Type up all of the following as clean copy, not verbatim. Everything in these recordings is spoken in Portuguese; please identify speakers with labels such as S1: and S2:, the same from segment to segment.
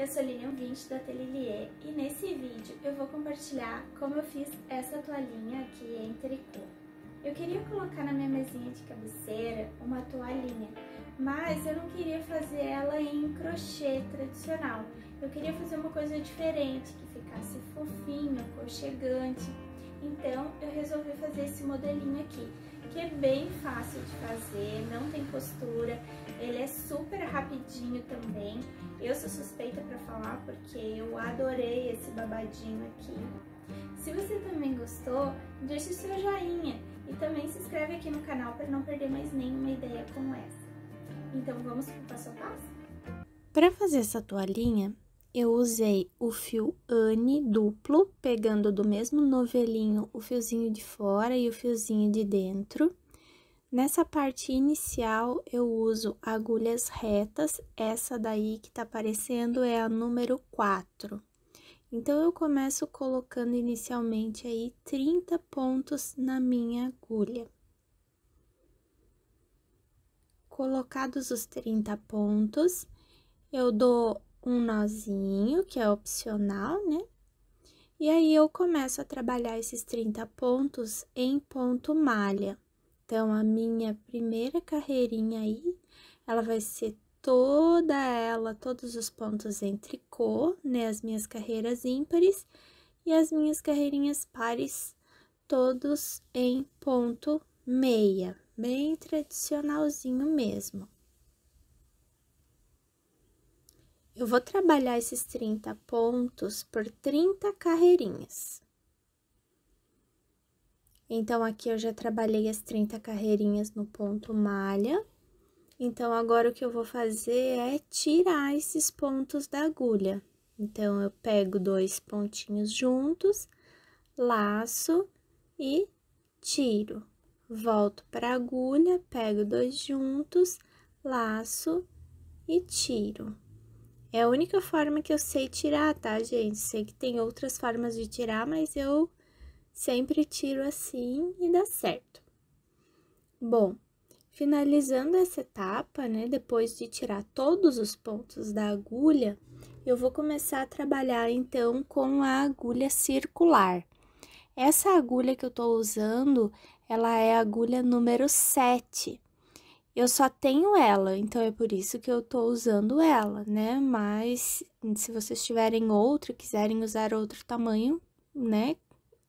S1: eu sou Lilian Vinte do Ateliê e nesse vídeo eu vou compartilhar como eu fiz essa toalhinha aqui em tricô. Eu queria colocar na minha mesinha de cabeceira uma toalhinha, mas eu não queria fazer ela em crochê tradicional. Eu queria fazer uma coisa diferente, que ficasse fofinho, aconchegante. Então eu resolvi fazer esse modelinho aqui, que é bem fácil de fazer, não tem costura, ele é super rapidinho também. Eu sou suspeita para falar porque eu adorei esse babadinho aqui. Se você também gostou, deixe o seu joinha e também se inscreve aqui no canal para não perder mais nenhuma ideia como essa. Então vamos pro passo a passo?
S2: Para fazer essa toalhinha, eu usei o fio Anne duplo, pegando do mesmo novelinho o fiozinho de fora e o fiozinho de dentro. Nessa parte inicial, eu uso agulhas retas, essa daí que tá aparecendo é a número 4. Então, eu começo colocando inicialmente aí 30 pontos na minha agulha. Colocados os 30 pontos, eu dou um nozinho, que é opcional, né? E aí, eu começo a trabalhar esses 30 pontos em ponto malha. Então, a minha primeira carreirinha aí, ela vai ser todos os pontos em tricô, né? As minhas carreiras ímpares e as minhas carreirinhas pares, todos em ponto meia, bem tradicionalzinho mesmo. Eu vou trabalhar esses 30 pontos por 30 carreirinhas. Então, aqui eu já trabalhei as 30 carreirinhas no ponto malha. Então, agora o que eu vou fazer é tirar esses pontos da agulha. Então, eu pego 2 pontinhos juntos, laço e tiro. Volto para a agulha, pego 2 juntos, laço e tiro. É a única forma que eu sei tirar, tá, gente? Sei que tem outras formas de tirar, mas eu sempre tiro assim e dá certo. Bom, finalizando essa etapa, né, depois de tirar todos os pontos da agulha, eu vou começar a trabalhar, então, com a agulha circular. Essa agulha que eu tô usando, ela é a agulha número 7. Eu só tenho ela, então é por isso que eu tô usando ela, né? Mas, se vocês tiverem outra, quiserem usar outro tamanho, né,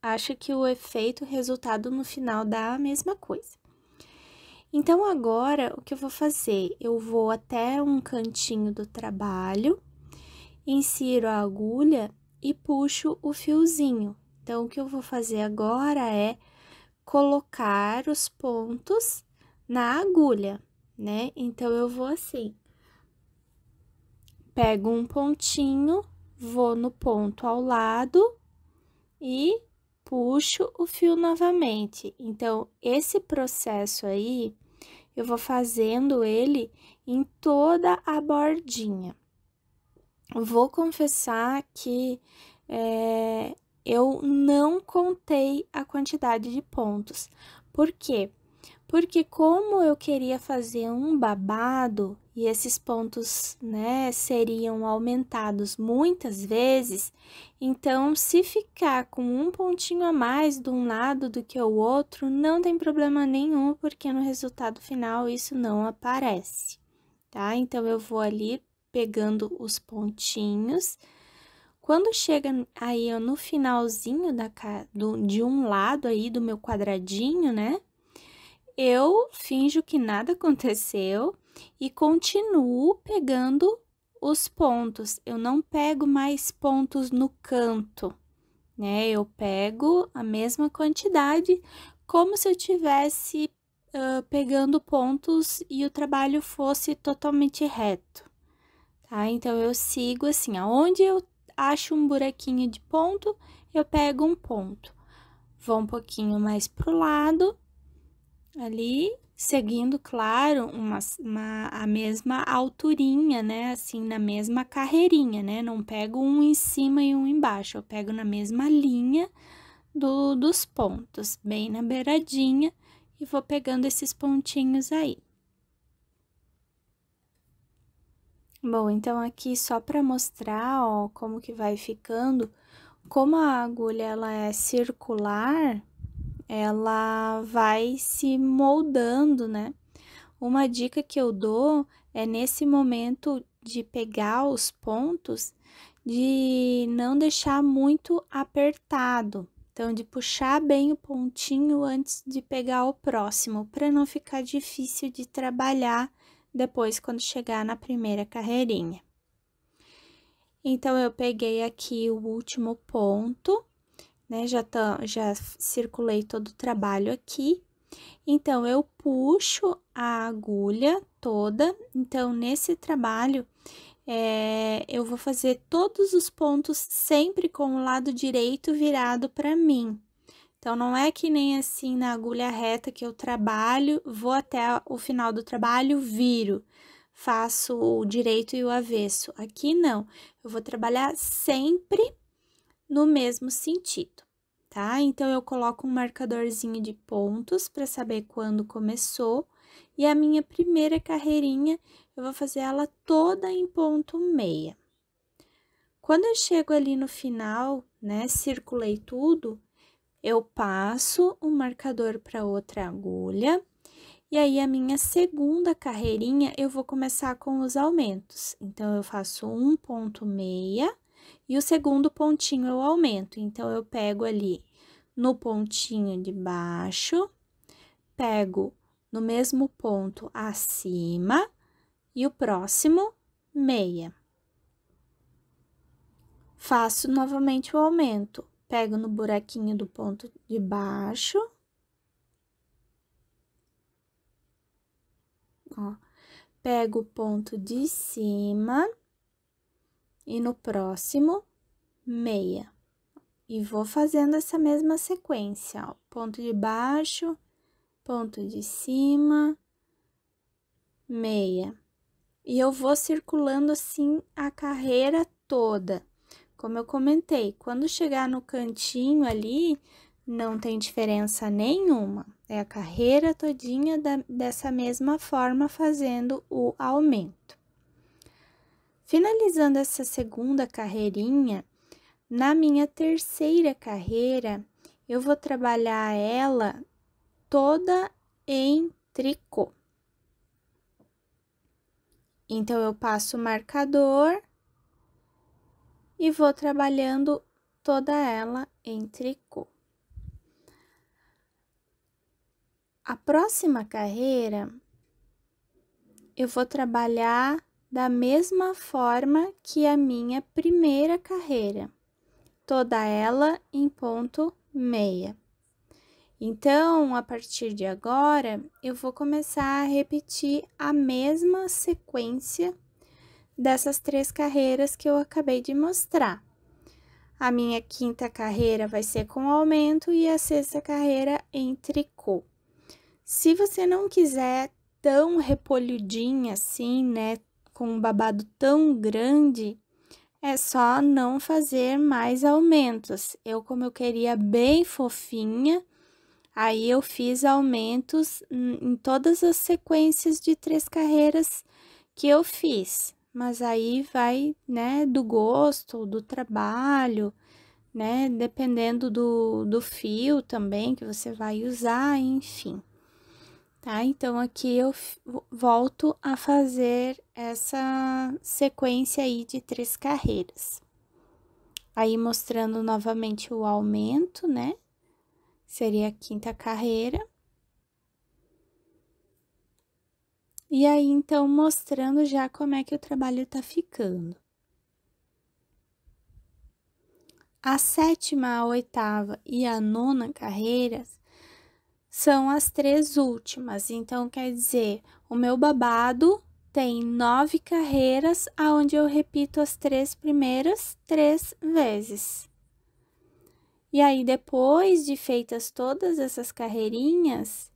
S2: acho que o efeito, o resultado no final dá a mesma coisa. Então, agora, o que eu vou fazer? Eu vou até um cantinho do trabalho, insiro a agulha e puxo o fiozinho. Então, o que eu vou fazer agora é colocar os pontos na agulha, né? Então, eu vou assim, pego um pontinho, vou no ponto ao lado e puxo o fio novamente. Então, esse processo aí, eu vou fazendo ele em toda a bordinha. Vou confessar que eu não contei a quantidade de pontos. Por quê? Porque como eu queria fazer um babado e esses pontos, né, seriam aumentados muitas vezes, então, se ficar com um pontinho a mais de um lado do que o outro, não tem problema nenhum, porque no resultado final isso não aparece, tá? Então, eu vou ali pegando os pontinhos. Quando chega aí ó, no finalzinho de um lado aí do meu quadradinho, né? Eu finjo que nada aconteceu e continuo pegando os pontos. Eu não pego mais pontos no canto, né? Eu pego a mesma quantidade, como se eu tivesse pegando pontos e o trabalho fosse totalmente reto, tá? Então, eu sigo assim, aonde eu acho um buraquinho de ponto, eu pego um ponto. Vou um pouquinho mais pro lado, ali, seguindo, claro, a mesma alturinha, né? Assim, na mesma carreirinha, né? Não pego um em cima e um embaixo, eu pego na mesma linha dos pontos, bem na beiradinha, e vou pegando esses pontinhos aí. Bom, então aqui só para mostrar, ó, como que vai ficando, como a agulha ela é circular, ela vai se moldando, né? Uma dica que eu dou é nesse momento de pegar os pontos, de não deixar muito apertado. Então, de puxar bem o pontinho antes de pegar o próximo, para não ficar difícil de trabalhar depois quando chegar na primeira carreirinha. Então, eu peguei aqui o último ponto, né? Já circulei todo o trabalho aqui. Então, eu puxo a agulha toda. Então, nesse trabalho, eu vou fazer todos os pontos sempre com o lado direito virado para mim. Então, não é que nem assim na agulha reta que eu trabalho, vou até o final do trabalho, viro, faço o direito e o avesso. Aqui não, eu vou trabalhar sempre no mesmo sentido, tá? Então, eu coloco um marcadorzinho de pontos para saber quando começou. E a minha primeira carreirinha, eu vou fazer ela toda em ponto meia. Quando eu chego ali no final, né, circulei tudo, eu passo o marcador para outra agulha. E aí, a minha segunda carreirinha, eu vou começar com os aumentos. Então, eu faço um ponto meia e o segundo pontinho eu aumento. Então, eu pego ali no pontinho de baixo, pego no mesmo ponto acima e o próximo, meia. Faço novamente o aumento, pego no buraquinho do ponto de baixo, ó, pego o ponto de cima e no próximo, meia. E vou fazendo essa mesma sequência, ó, ponto de baixo, ponto de cima, meia. E eu vou circulando assim a carreira toda. Como eu comentei, quando chegar no cantinho ali, não tem diferença nenhuma. É a carreira todinha dessa mesma forma, fazendo o aumento. Finalizando essa segunda carreirinha, na minha terceira carreira, eu vou trabalhar ela toda em tricô. Então, eu passo o marcador e vou trabalhando toda ela em tricô. A próxima carreira, eu vou trabalhar da mesma forma que a minha primeira carreira, toda ela em ponto meia. Então, a partir de agora, eu vou começar a repetir a mesma sequência dessas 3 carreiras que eu acabei de mostrar. A minha quinta carreira vai ser com aumento e a sexta carreira em tricô. Se você não quiser tão repolhudinha assim, né, com um babado tão grande, é só não fazer mais aumentos. Como eu queria bem fofinha, aí eu fiz aumentos em todas as sequências de 3 carreiras que eu fiz. Mas aí vai, né, do gosto, do trabalho, né, dependendo do fio também que você vai usar, enfim. Tá? Então, aqui eu volto a fazer essa sequência aí de 3 carreiras. Aí, mostrando novamente o aumento, né? Seria a quinta carreira. E aí, então, mostrando já como é que o trabalho tá ficando. A sétima, a oitava e a nona carreiras são as 3 últimas. Então, quer dizer, o meu babado tem 9 carreiras, aonde eu repito as 3 primeiras 3 vezes. E aí, depois de feitas todas essas carreirinhas,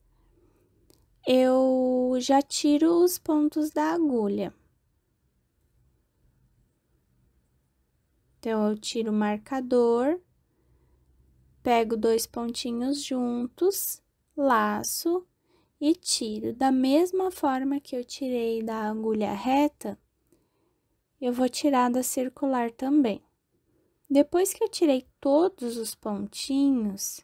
S2: eu já tiro os pontos da agulha. Então, eu tiro o marcador, pego 2 pontinhos juntos, laço e tiro. Da mesma forma que eu tirei da agulha reta, eu vou tirar da circular também. Depois que eu tirei todos os pontinhos,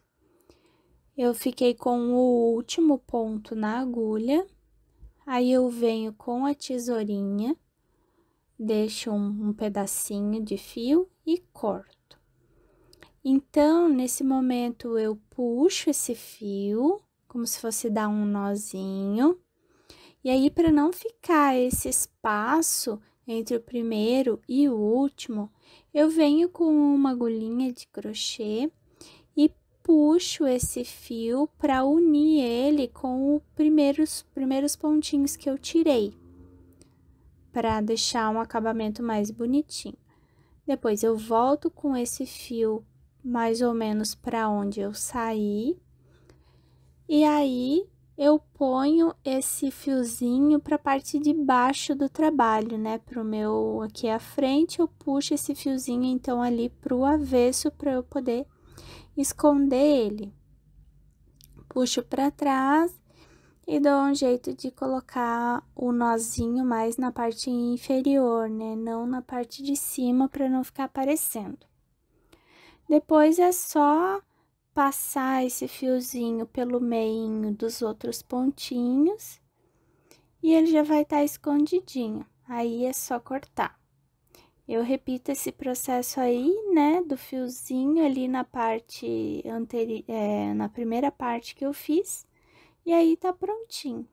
S2: eu fiquei com o último ponto na agulha, aí eu venho com a tesourinha, deixo um pedacinho de fio e corto. Então, nesse momento, eu puxo esse fio, como se fosse dar um nozinho, e aí, para não ficar esse espaço entre o primeiro e o último, eu venho com uma agulhinha de crochê e puxo esse fio para unir ele com os primeiros pontinhos que eu tirei, para deixar um acabamento mais bonitinho. Depois, eu volto com esse fio mais ou menos para onde eu saí, e aí eu ponho esse fiozinho para a parte de baixo do trabalho, né? Pro meu aqui à frente, eu puxo esse fiozinho então ali pro avesso para eu poder esconder ele. Puxo para trás e dou um jeito de colocar o nozinho mais na parte inferior, né? Não na parte de cima para não ficar aparecendo. Depois é só passar esse fiozinho pelo meio dos outros pontinhos e ele já vai estar escondidinho. Aí é só cortar. Eu repito esse processo aí, né, do fiozinho ali na parte anterior, na primeira parte que eu fiz, e aí tá prontinho.